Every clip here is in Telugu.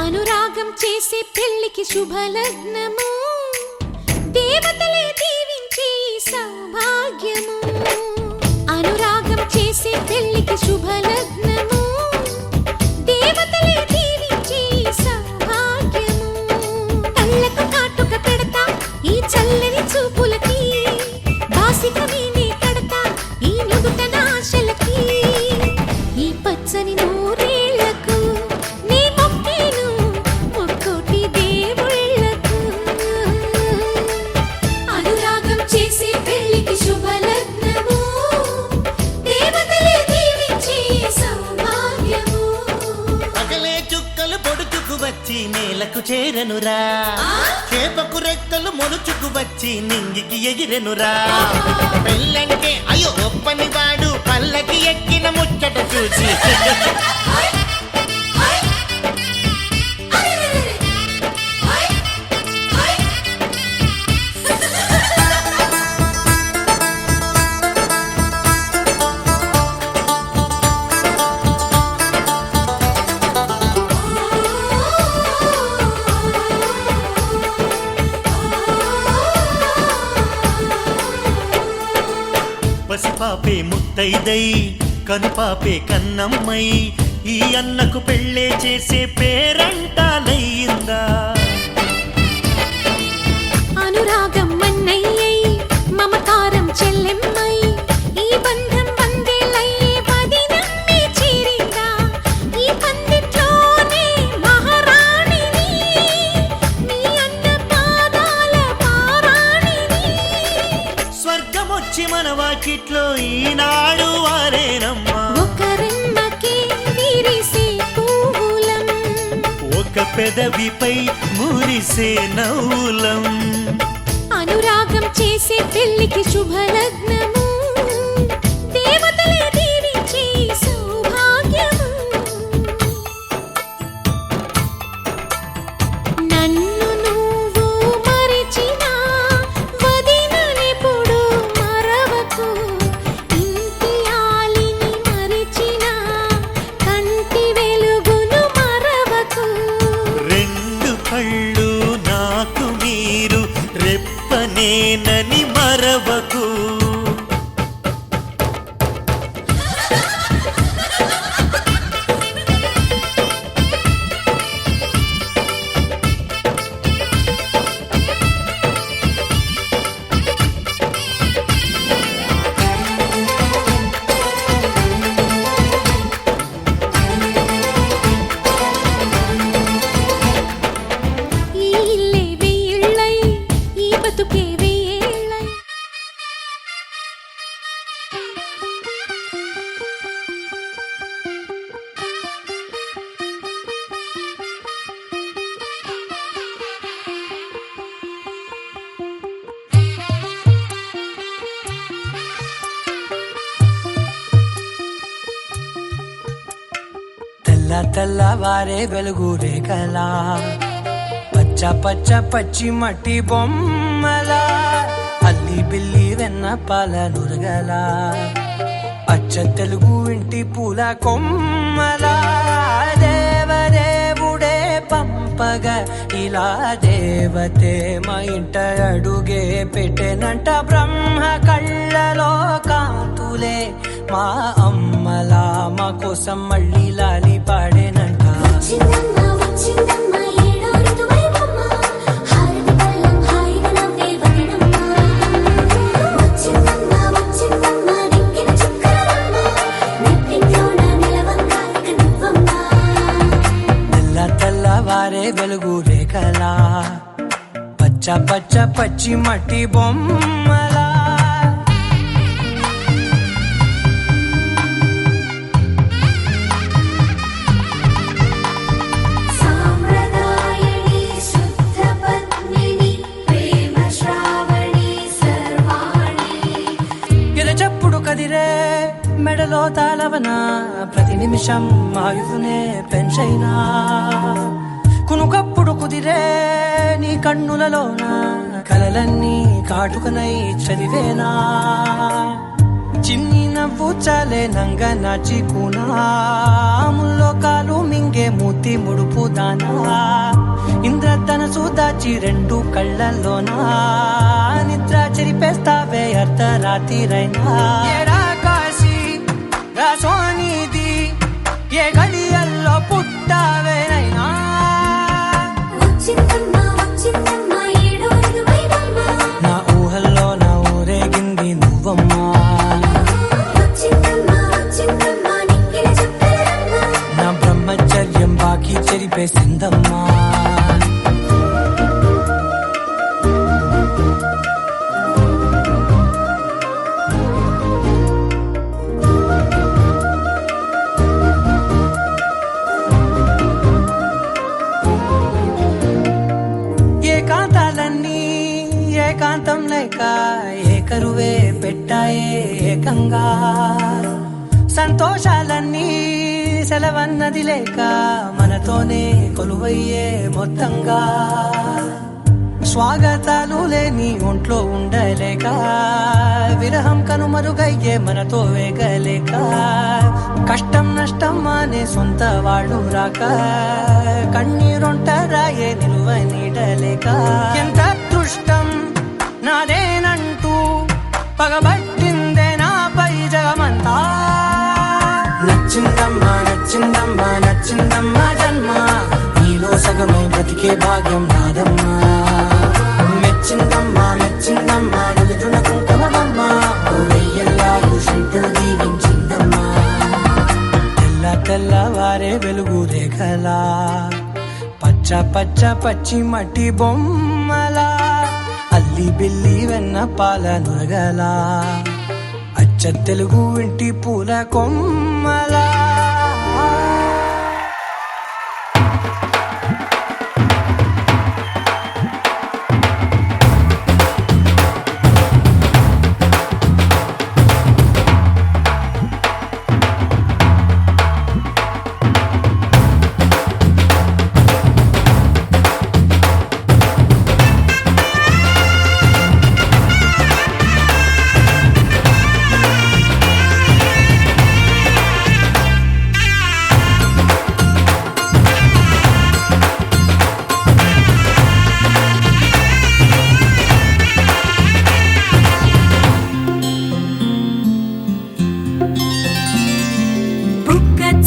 అనురాగం చేసే పెళ్లికి శుభలగ్నము, దేవతలే దీవించే సౌభాగ్యము. అనురాగం చేసే పెళ్లికి శుభలగ్నము, దేవతలే దీవించే సౌభాగ్యము. కళ్ళకు కాటుక పెడతా ఈ చల్లని చూపులకి, బాసిక నేనే కడతా ఈ నుదుటన ఆశలకి. ఈ పచ్చని నూరేళ్లకు నీ మొక్కేను ముక్కోటి దేవుళ్ళకు. అనురాగం చేసే పెళ్లికి శుభలగ్నము, దేవతలే దీవించే సౌభాగ్యము. పగలే చుక్కలు పొడుచుకు వచ్చి నేలకు చేరనురా, చేపకు రెక్కలు మొలుచుకు వచ్చి నింగికి ఎగిరెనురా. పెళ్ళంటే అయ్యో ఒప్పని వాడు పల్లకి ఎక్కిన ముచ్చట చూసి పసిపాపే ముత్తైదై కనుపాపే కన్నమ్మై ఈ అన్నకు పెళ్ళే చేసే పేరంటాలయ్యిందా. అనురాగం మన్నయ్యై మమకారం చెల్లెమ్మై ఈ బంధం వందేలయ్యే వదినమ్మే చేరిందా. ఈ పందిట్లోనే మహారాణిని, నీ అన్న పాదాల పారాణిని. స్వర్గమొచ్చి మన వాకిట్లో ఈనాడు వారేనమ్మా. ఒక రెమ్మకే విరిసే పూవులం, ఒక పెదవిపై మురిసే నవ్వులం. అనురాగం చేసే పెళ్లికి శుభలగ్నము, దేవతలే దీవించే సౌభాగ్యము. నన్ను నువ్వు మరిచినా వదిననెప్పుడు మరవకు, ఇంటి ఆలిని మరిచినా కంటి వెలుగును మరవకు. రెండు కళ్ళు నాకు మీరు రెప్పనేనని మరవకు. ఈ ఇల్లే వెయ్యిళ్ళై, ఈ బతుకే వెయ్యేళ్ళై. తెల్ల తెల్లవారే వెలుగు రేఖలా, పచ్చ పచ్చ పచ్చి మట్టి బొమ్మలా, అల్లి బిల్లి వెన్న పాల నురగలా, అచ్చ తెలుగు ఇంటి పూల కొమ్మలా. దేవదేవుడే పంపగా ఇలా దేవతే మా ఇంట అడుగే పెట్టెనంట. బ్రహ్మ కళ్ళలో కాంతులే మా అమ్మలా మా కోసం మళ్ళీ లాలి పాడేనంట. వచ్చిందమ్మ వచ్చిందమ్మ ఏడో ఋతువైవమ్మ, హారతి పళ్ళం హాయిగా నవ్వే వదినమ్మ. వచ్చిందమ్మ వచ్చిందమ్మ నెక్కిన చుక్కలమ్మ, నెట్టింట్లోన నిలవంగా ఇక నువ్వమ్మ. తెల్ల తెల్లవారే వెలుగు రేఖలా, పచ్చ పచ్చ పచ్చి మట్టి బొమ్మలా. సాంప్రదాయని శుద్ధ పద్మిని, ప్రేమ శ్రావణి సర్వాణి. ఎరచప్పుడు కదిరే మెడలో తాళవన, ప్రతి నిమిషం ఆయువునే పెంచైనా. కునుకప్పుడు కుదిరే నీ కన్నులలోన కలలన్నీ కాటుకనై చదివేనా. చిన్ని నవ్వు చాలే నంగ నాచి కూనాముల్లో కాలు మింగే మూతి ముడుపు దానా ఇంద్రధనసు దాచి రెండు కళ్ళల్లోనా నిద్ర చెరిపేస్తావే అర్ధరాత్రిరైనా ఏడా కాశీ రాసోనిది ఏ గడియల్లో పుట్టావేనైనా వచ్చిందమ్మా వచ్చిందమ్మా ఏడో ఋతువైనమ్మా నా ఊహల్లో నా ఊరేగింది నువ్వమ్మా వచ్చిందమ్మా వచ్చిందమ్మా నిక్కిన చుక్కలమ్మా నా బ్రహ్మచర్యం బాకీ చెరిపేసిందమ్మా ఏకాంతాలన్నీ ఏకాంతం లేక ఏకరువే పెట్టాయే ఏకంగా సంతోషాలన్నీ సెలవన్నది లేక మనతోనే కొలువయ్యే మొత్తంగా స్వాగతాలు లేని ఒంట్లో ఉండలేక విరహం కనుమరుగయ్యే మనతో వేగలేక కష్టం నష్టం అనే సొంత వాళ్ళు రాక కన్నీరొంటరాయే నిలువ నీడలేక ఎంత అదృష్టం నాదేనంటూ పగబట్టిందే నాపై జగమంతా నచ్చిందమ్మా నచ్చిందమ్మా నచ్చిందమ్మా జన్మ నీలో సగమై బ్రతికే భాగ్యం నాదమ్మా మెచ్చిందమ్మా మెచ్చిందమ్మా నుదుటిన కుంకుమమ్మా వెయ్యల్లాగు శిల్పులు దీవించిందమ్మా తెల్ల తెల్లవారే వెలుగు రేఖలా పచ్చ పచ్చ పచ్చి మట్టి బొమ్మలా అల్లి బిల్లి వెన్న పాల నురగలా అచ్చ తెలుగు ఇంటి పూల కొమ్మలా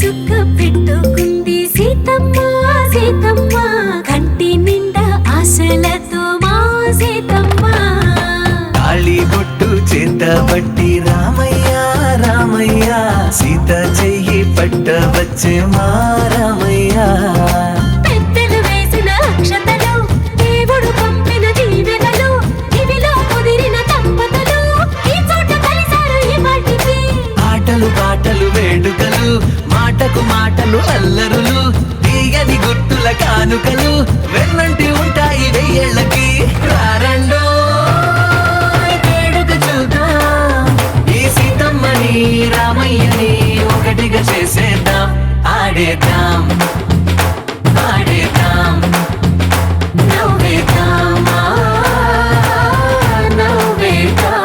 చుక్క పెట్టుకుంది సీతమ్మ సీతమ్మ కంటి నిండా ఆశలతో మా సీతమ్మ తాళి బొట్టు చేత పట్టి రామయ్య రామయ్య సీత చెయ్యి పట్ట వచ్చే మా రామయ్య పెద్దలు వేసిన అక్షతలు దేవుడు పంపిన దీవెనలు ఇవిలో కుదిరిన దంపతులు ఈ చోట కలిసారు ఈ వాటికి ఆటలు పాటలు వేడుకలు మాటకు మాటలు అల్లరులు తీయని గుర్తుల కానుకలు వెన్నంటి ఉంటాయి వెయ్యేళ్ళకి రారండో వేడుక చూద్దాం ఈ సీతమ్మని రామయ్యని ఒకటిగా చేసేద్దాం ఆడేద్దాం ఆడేద్దాం నవ్వేద్దాం నవ్వేద్దాం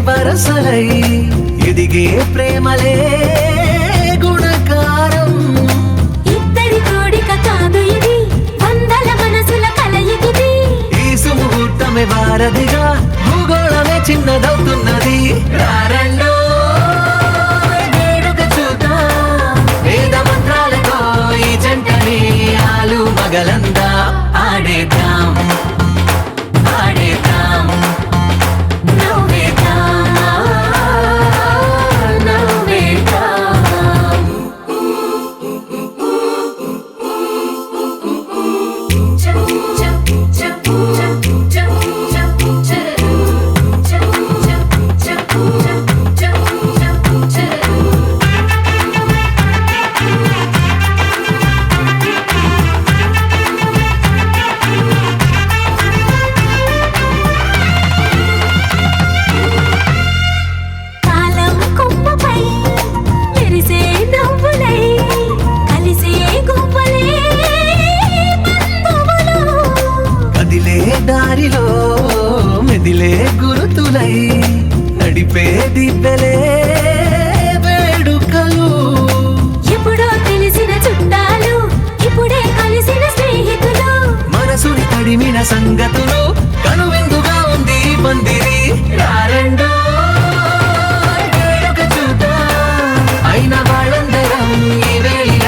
వరసలై ఎదిగే ప్రేమలే గుణకారం ఇద్దరి కోడిక కాదు ఇది వందల మనసుల కలయికిది ఈ సుముహూర్తమే వారధిగా భూగోళమే చిన్నదవుతున్నది రారండో వేడుక చూద్దాం వేద మంత్రాలతో ఈ జంటని ఆలు మగలందా ఆడేద్దాం ఆడేద్దాం నవ్వేద్దాం దారిలో మెదిలే గురుతులై నడిపే దివ్వెలే వేడుకలు. ఎప్పుడో తెలిసిన చుట్టాలు ఇప్పుడే కలిసిన స్నేహితులు. మనసుని తడిమిన సంగతులు కనువిందుగా ఉంది ఈ పందిరి. రారండో వేడుక చూద్దాం, అయిన వాళ్ళందరం ఈ వేళ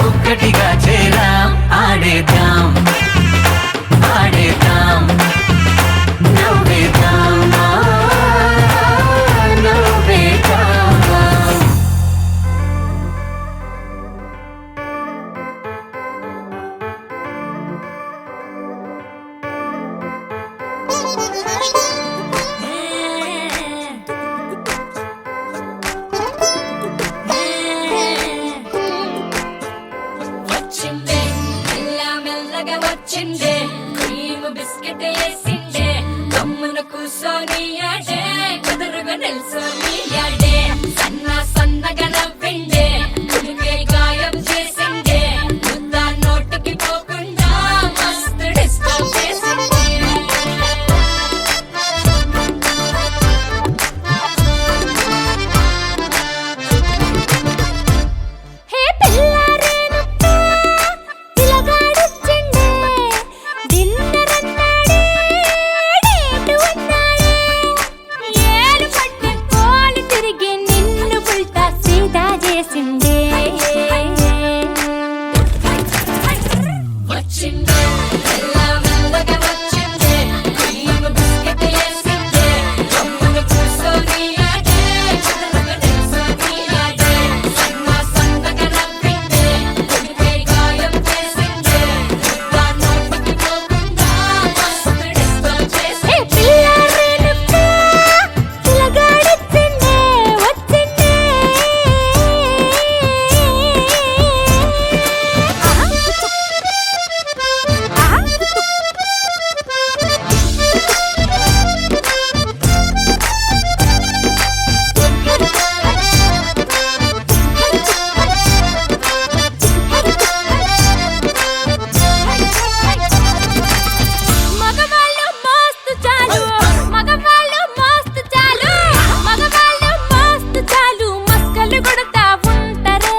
ఒక్కటిగా చేరాం. ఆడేద్దాం ఆడేద్దాం నవ్వేద్దాం, నవ్వేద్దాం. వచ్చిందే మెల్ల మెల్లగా వచ్చిందే క్రీమ్ బిస్కెట్ వేసిందే గమ్మున కూసోని ఆడే కుదురుగా నిల్సోని ఆడే సన్న సన్నగా నవ్విండే కుడికే గాయం చేసిందే ముద్ద నోటికి పోకుండా మస్తు డిస్టర్బ్ చేసిందే. హే పిల్లారేనుప్ప పిలగాడొచ్చిండే, డిన్నర్ అన్నాడే, డేటు అన్నాడే. ఏలు పట్టే కోలు తిరిగి నిన్ను ఉల్టా సీదా చేసిండే. వచ్చిందే మెల్ల మెల్లగా వచ్చిందే క్రీమ్ బిస్కెట్ వేసిందే గమ్మున కూసోని ఆడే కుదురుగా నిల్సోని ఆడే సన్న సన్నగా నవ్విందే కుడికే గాయం చేసిందే ముద్ద నోటికి పోకుండా మస్తు డిస్టర్బ్ హే చేసిందే. పిల్లారేనుప్ప పిలగాడొచ్చిండే, వచ్చిండే. మగవాళ్ళు మస్తు చాలు, మగవాళ్ళు మస్తు చాలు, మగవాళ్ళు మస్తు చాలు, మస్కలు కొడతా ఉంటారే.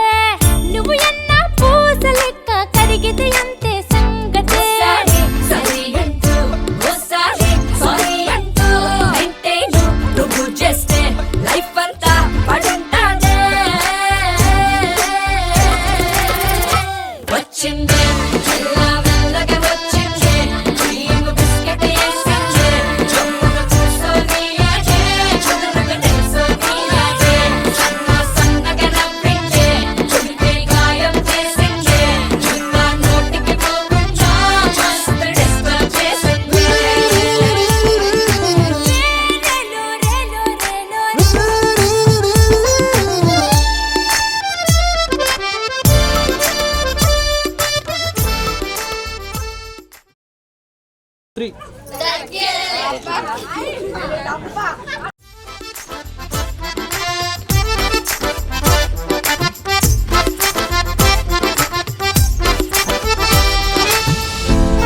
నువ్వు ఎన్న పూస లెక్క కరిగితే అంతే సంగతే. ఒకసారి సరి అంటూ ఓసారి సారీ అంటూ వెంటేను నువ్వు చేస్తే లైఫ్ అంతా పడుంటానే. వచ్చిందే మెల్ల మెల్లగా వచ్చిందే క్రీమ్ బిస్కెట్ వేసిందే జమ్మున కూసోని ఆడే కుదురుగా నిల్సోని ఆడే సన్న సన్నగా నవ్విందే కుడికే గాయం చేసిందే ముద్ద నోటికి పోకుండా మస్తు డిస్టర్బ్ చేసిందే.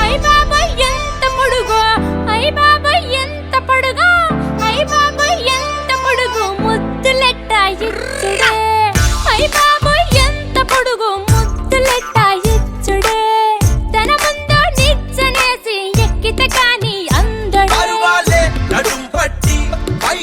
అయ్ బాబాయ్ ఎంత పొడుగో, అయ్ బాబాయ్ ఎంత పొడుగో, అయ్ బాబాయ్ ఎంత పొడుగు ముద్దులెట్ట ఇచ్చుడే. అయ్ బాబాయ్ ఎంత పొడుగు ముద్దులెట్ట ఇచ్చుడే. తన ముందు నిచ్చనేసి ఎక్కితే కాని అందడే. పరువాలే నడుం పట్టి పై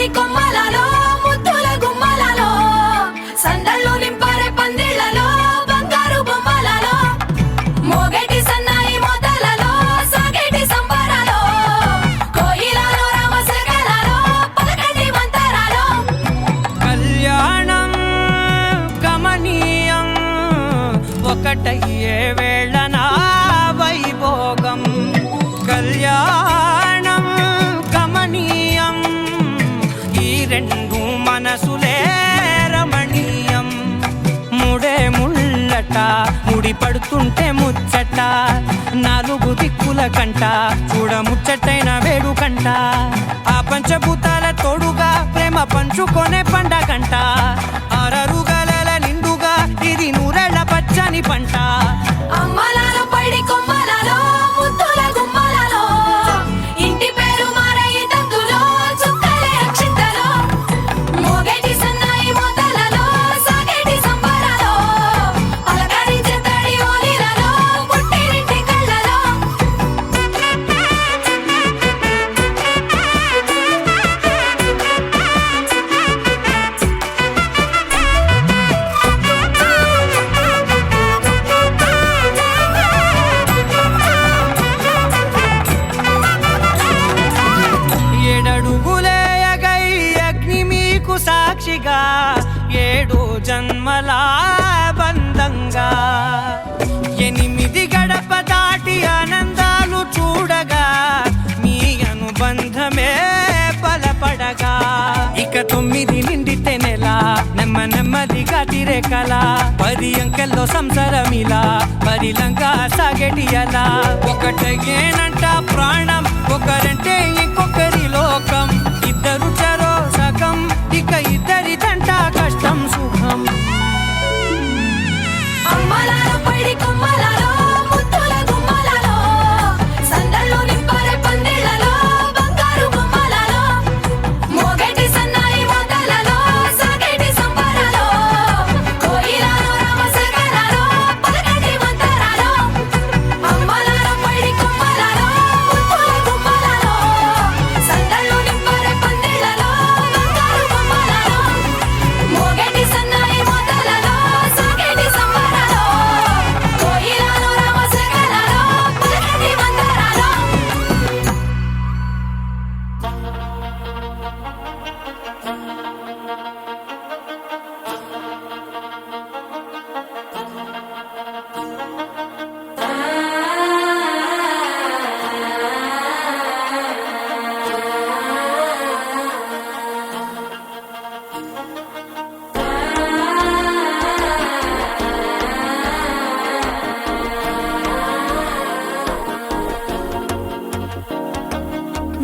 పడి కొమ్మలలో ముద్దుల గుమ్మలలో సందళ్ళు నింపారే పందిళ్లలో బంగారు బొమ్మలలో మోగేటి సన్నాయి మోతలలో సాగేటి సంబరాలో కోయిలలో రామశకలలో పలకండి మంతరాలో కళ్యాణం గమనీయం ఒకటయ్యే వేళ నా వైభోగం కళ్యాణం గమనీయం ఈ రెండు మనసులే రమణీయం ముడే ముళ్ళట ముడి పడుతుంటే ముచ్చట నాలుగు దిక్కుల కంట చూడ ముచ్చటైన వేడుకంట ఆ పంచభూతాల తోడుగా ప్రేమ పంచుకొనే పండగంట ఆరరుగల నిండుగా ఇది నూరెళ్ళ పచ్చని పంట అమ్మలలో పడి కొమ్మలలో ముద్దుల గుమ్మలలో ఇంటి పేరు మారయి తందులో చుక్కలే అక్షింతలో మోగేటి సన్నాయి మోతలలో సాగేటి సంబరాలో పలకరించే తడి ఓలిలలో పుట్టినింటి కళ్ళలో ఏడడుగులే ఎగై అగ్ని మీకు సాక్షిగా ఏడు జన్మల బంధంగా ఎనిమిది గడప దాటి ఆనందాలు చూడగా మీ అనుబంధమే బలపడగా ఇక 9 నిండితే నెల నెమ్మదిగా తిరే కల 10 అంకెల్లో సంసారమిలా పరిలంగా సాగేటి అలా ఒకటేనంట ప్రాణం ఒకరంటే ఇంకొకరి లోకం ఇద్దరు చరో సగం ఇక ఇద్దరిదంట కష్టం సుఖం అమ్మలలో పడి కొమ్మలలో ముద్దుల గుమ్మలలో సందళ్ళు నింపారే పందిళ్లలో బంగారు బొమ్మలలో మోగేటి సన్నాయి మోతలలో సాగేటి సంబరాలో కోయిలలో రామశకలలో పలకండి మంతరాలో అమ్మలలో పడి కొమ్మలలో ముద్దుల గుమ్మలలో సందళ్ళు నింపారే పందిళ్లలో బంగారు బొమ్మలలో మోగేటి సన్నాయి మోతలలో సాగేటి సంబరాలో కోయిలలో రామశకలలో పలకండి మంతరాలో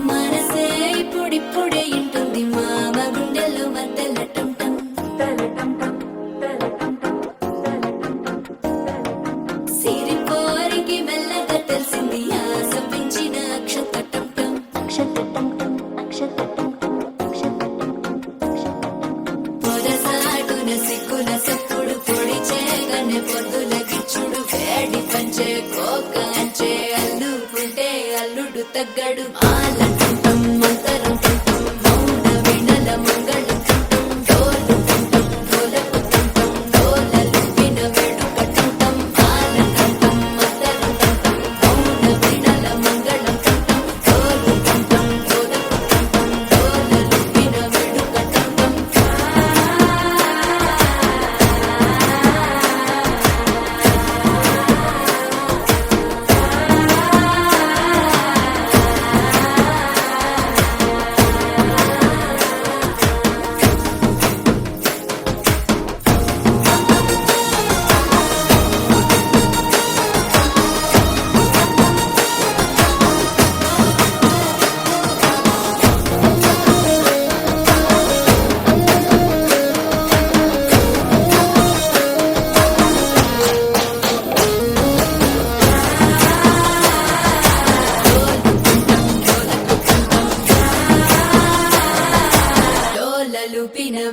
మనసే ఇప్పుడిప్పుడే ఇంటుంది మామ గుండెల్లో మధ్యలో టంటం సిరి కోరికి మెల్లగా తెలిసింది ఆశ పెంచిన పొరసాటున సిక్కుల సప్పుడు పొడి చేయగానే పొద్దుల గిచ్చుడు వేడి పంచే కోకంచే అల్లుకుంటే అల్లుడు తగ్గడు ఆలంటుంటం మంతరం తుంటం మౌన వినల మంగళం తుంటం డోలు తుంటం డోలకు తుంటం డోలలు విన వేడుక తుంటం ఆలంటుంటం మంతరం తుంటం మౌన వినల మంగళం తుంటం డోలు తుంటం డోలకు తుంటం డోలలు విన వేడుక తుంటం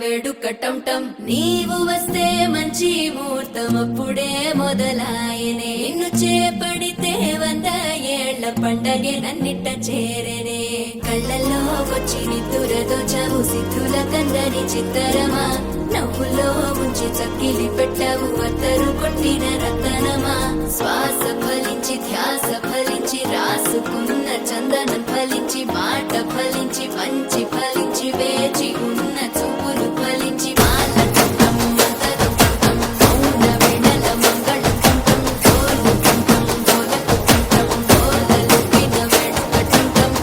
వేడుకటంటం నీవు వస్తే మంచి ముహూర్తం అప్పుడే మొదలాయనే నిన్ను చేపడితే 100 ఏళ్ల పండగే నన్నిట్ట చేరనే కళ్ళల్లో వచ్చి నిదురదోచావు సిద్ధుల కందని చిత్తరమా నవ్వులో ఉంచి చక్కిలి పెట్టావు అత్తరు కొట్టిన రతనమా శ్వాస ఫలించి ధ్యాస ఫలించి రాసుకున్న చందనం ఫలించి మాట ఫలించి పంచి ఫలించి వేచి ఉన్న చూపులు ఫలించి మాల చుట్టం మంతరం చుట్టం మౌన వెడల మంగళం చుట్టం జోలు చుట్టం జోలకు చుట్టం జోలలు విన వెంట చుట్టం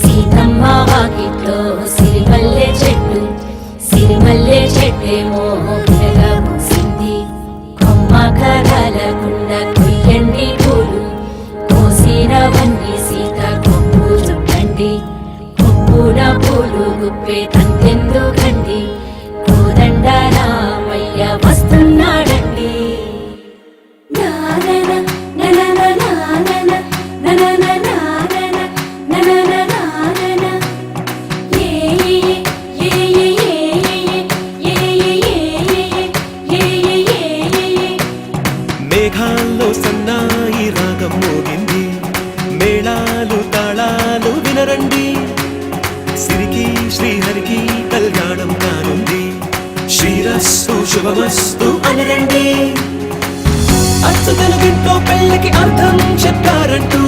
సీతమ్మ వాకిట్లో సిరిమల్లె చెట్టేమో విరగా పూసింది కొమ్మ కదలకుండా కొయ్యండి పూలు కోసినవన్నీ సీత కొప్పు చుట్టండి కొప్పున పూలు గుప్పే తంతెందుకండి కోదండ రామయ్య వస్తున్నాడండి నానన ననన నానన ననన నానన ననన నానన ఏ ఏ ఏ ఏ ఏ ఏ మేఘాల్లో సన్నాయి రాగం మోగింది మేళాలు తాళాలు వినరండి సిరికి శ్రీహరికి కళ్యాణం కానుంది శ్రీరస్తు శుభమస్తు అనరండి అచ్చు తెలుగింట్లో పెళ్ళికి అర్థం చెప్పారంటూ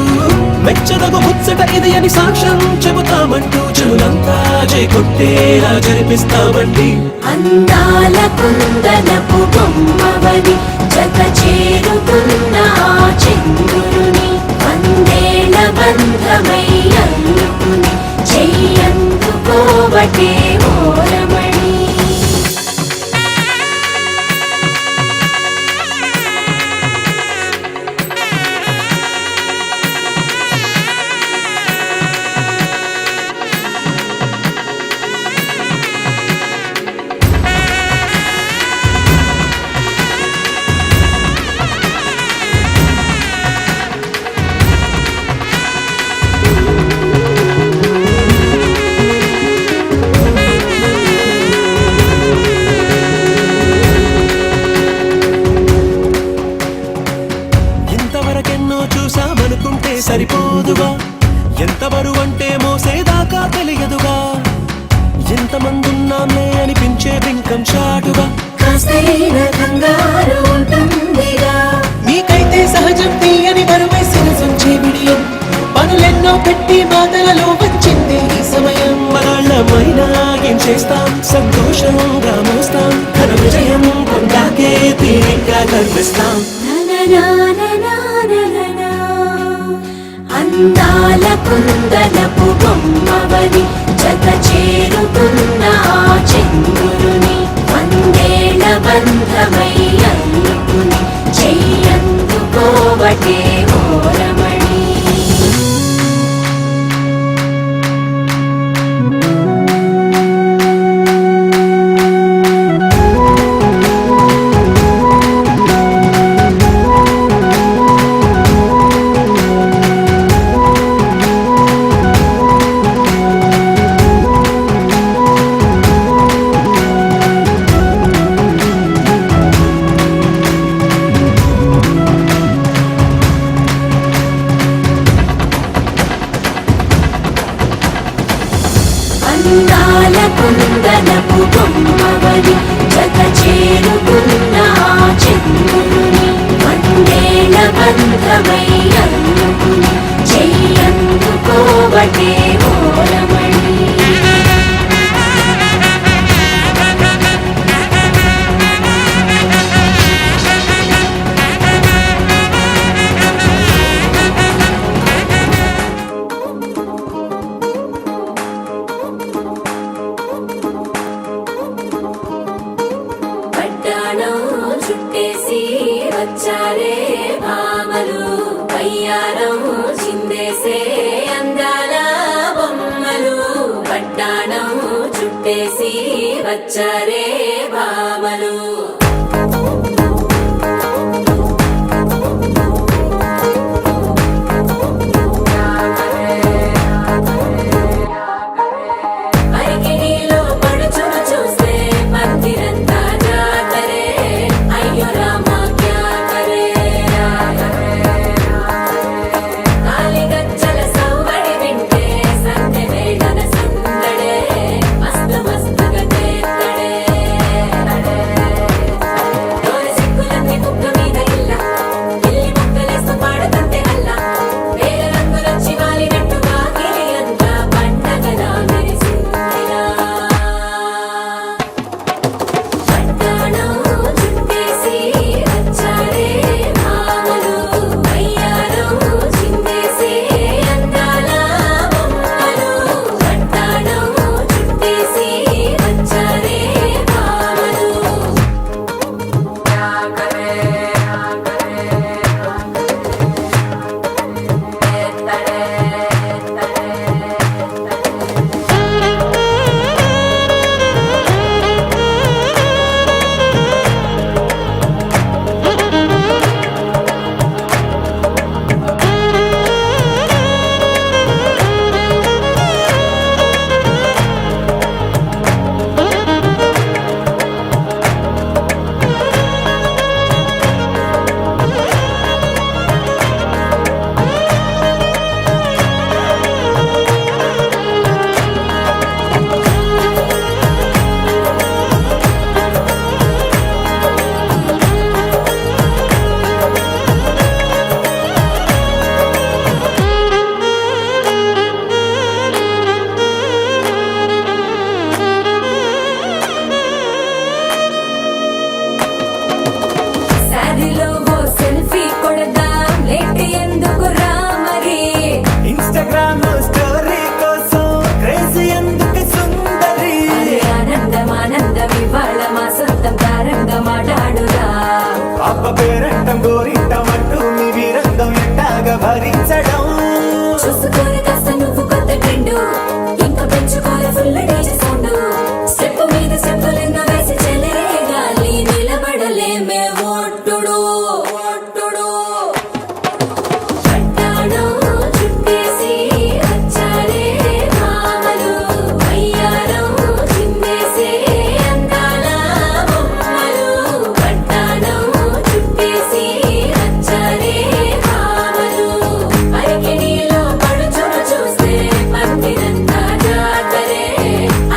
మెచ్చదగు ముచ్చట ఇది అని సాక్ష్యం చెబుతామంటూ జనులంతా జై కొట్టేలా జరిపిస్తామండి అందాల కుందనపు బొమ్మవని జత చేరుకున్న ఆ చంద్రుని వందేళ్ల బంధమై అల్లుకుని చెయ్యందుకోవటే ఓరమణి ఇంతవరకెన్నో చూసామనుకుంటే సరిపోదుగా ఎంత బరువంటే మోసేదాకా తెలియదుగా ఎంతమందున్నామే అనిపించే బింకం చాటుగా కాస్తైన కంగారు ఉంటుందిగా మీకైతే సహజం తీయని బరువేసిన సంచే బిడియం పనులెన్నో పెట్టి బాధలలో వచ్చింది ఈ సమయం మనాళ్ళమైనా ఏం చేస్తాం సంతోషంగా మోస్తాం ఘన విజయం పొందాకే తీరిగ్గా కనిపిస్తాం అందాల కుందనపు బొమ్మవని జత చేరుకున్న ఆ చంద్రుని వందేళ్ల బంధమై అల్లుకుని చెయ్యందుకోవటే ఓరమణి అందాల కుందనపు బొమ్మవని జత చేరుకున్న ఆ చంద్రుని వందేళ్ల బంధమై అల్లుకుని చెయ్యందుకోవటే ఓరమణి పట్టాణం చుట్టేసి వచ్చారే భామలు పయ్యారం చిందేసే అందాల బొమ్మలు పట్టాణం చుట్టేసి వచ్చారే భామలు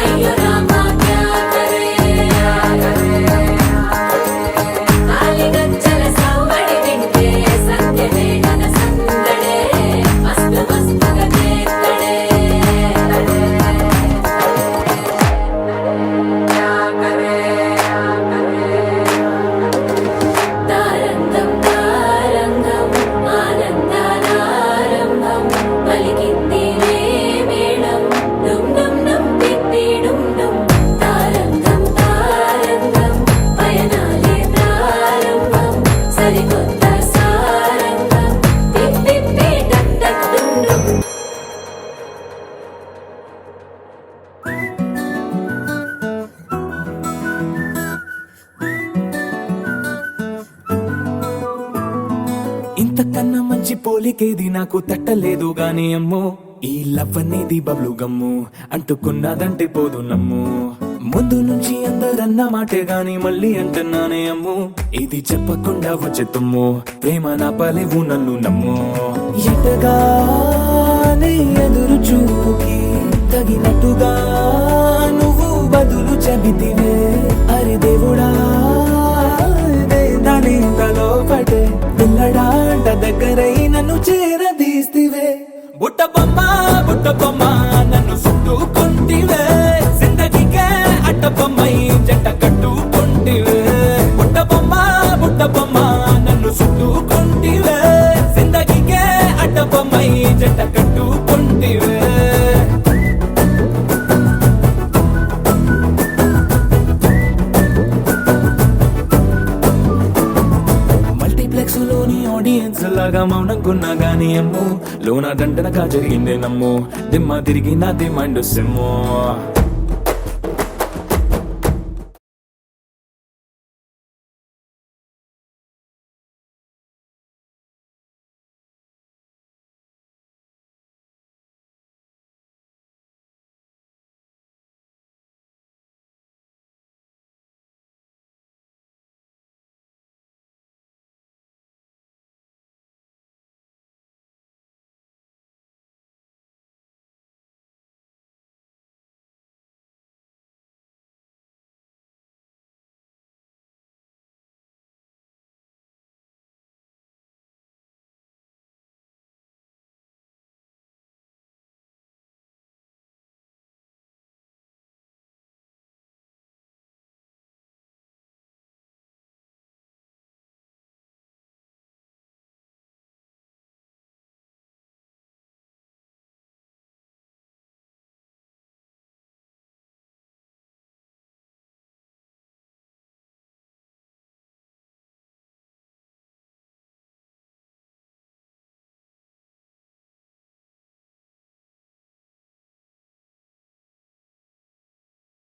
అయ్యో రామా క్యా కరే కాలి గజ్జల సవ్వడి వింటే సత్యమే గన సందడే మస్తు మస్తుగా చేస్తడే తారంగం తారంగం ఆనందానారంభం పలికింది రే మేళం డుమ్ డుమ్ డుమ్ తిప్పి డుమ్ డుమ్ తారంగం తారంగం పయనాలే ప్రారంభం సరికొత్త సారంగం తిప్పి టక్ టక్ డుమ్ డుమ్ ఇంతకన్నా మంచి పోలికేది నాకు తట్టలేదు గాని అమ్మో ఈ లవ్ అనేది బబ్లు గమ్ము అంటుకున్నదంటే పోదు నమ్ము ముందు నుంచి అందరన్న మాటే గాని మళ్ళీ అంటున్నానే అమ్ము ఇది చెప్పకుండా వచ్చే తుమ్ము ప్రేమ నా పలేవు నన్ను నమ్ము ఎటగానే ఎదురు చూపుకి తగినట్టుగా నువ్వు బదులు చెబితివే అరి దేవుడా దాని తలో పడే పిల్లడాంట దగ్గరై నన్ను చేరదీస్తివే బుట్ట బొమ్మ నన్ను చుట్టుకుంటివే జిందగీకే అట్ట బొమ్మై జంట కట్టుకుంటివే బుట్ట బొమ్మ నన్ను చుట్టుకుంటివే జిందగీకే అట్ట బొమ్మై జంట కట్టుకుంటివే మల్టీప్లెక్స్ లోని ఆడియన్స్ లాగా మౌనంకున్నా గానీ అమ్ము లోన దండనగా జరిగిందే నమ్ము దిమ్మ తిరిగి నా మైండ్ సిమ్ము